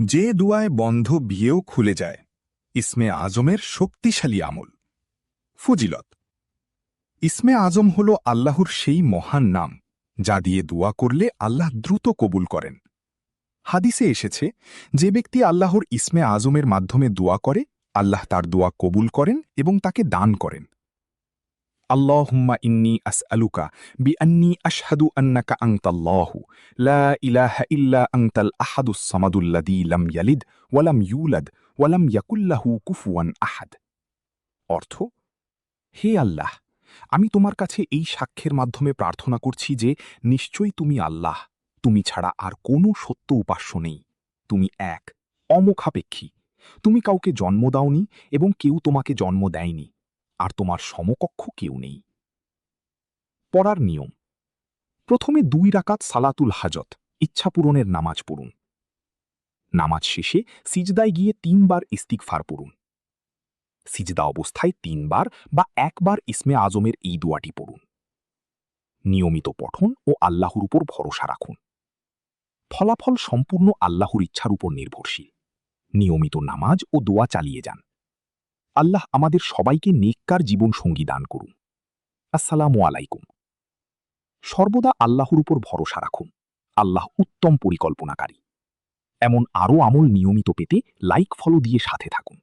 যে দুয়ায় বন্ধ বিয়েও খুলে যায়, ইসমে আজমের শক্তিশালী আমল। ফজিলত। ইসমে আজম হল আল্লাহর সেই মহান নাম যা দিয়ে দোয়া করলে আল্লাহ দ্রুত কবুল করেন। হাদিসে এসেছে, যে ব্যক্তি আল্লাহর ইসমে আজমের মাধ্যমে দোয়া করে, আল্লাহ তার দোয়া কবুল করেন এবং তাকে দান করেন। আল্লাহুম্মা ইন্নী আসআলুকা বিআন্নী আশহাদু আন্নাকা আনতাল্লাহু লা ইলাহা ইল্লা আনতাল আহাদুস সামাদুল্লাযী লাম ইয়ালিদ ওয়া লাম ইউলাদ ওয়া লাম ইয়াকুল লাহু কুফুয়ান আহাদ। অর্থ: হে আল্লাহ, আমি তোমার কাছে এই সাক্ষ্যের মাধ্যমে প্রার্থনা করছি যে নিশ্চয়ই তুমি আল্লাহ, তুমি ছাড়া আর কোনো সত্য উপাস্য নেই। তুমি এক, অমুখাপেক্ষী। তুমি কাউকে জন্ম দাওনি এবং কেউ তোমাকে জন্ম দেয়নি, আর তোমার সমকক্ষ কেউ নেই। পড়ার নিয়ম: প্রথমে 2 রাকাত সালাতুল হাজত ইচ্ছা পূরণের নামাজ পড়ুন। নামাজ শেষে সিজদায় গিয়ে 3 বার ইস্তিগফার পড়ুন। সিজদা অবস্থায় 3 বার বা 1 বার ইসমে আজমের এই দোয়াটি পড়ুন। নিয়মিত পঠন ও আল্লাহর উপর ভরসা রাখুন। ফলাফল সম্পূর্ণ আল্লাহর ইচ্ছার উপর নির্ভরশীল। নিয়মিত নামাজ ও দোয়া চালিয়ে যান। আল্লাহ আমাদের সবাইকে নেককার জীবন সঙ্গী দান করুন। আসসালামু আলাইকুম। সর্বদা আল্লাহর উপর ভরসা রাখুন। আল্লাহ উত্তম পরিকল্পনাকারী। এমন আরও আমল নিয়মিত পেতে লাইক ফলো দিয়ে সাথে থাকুন।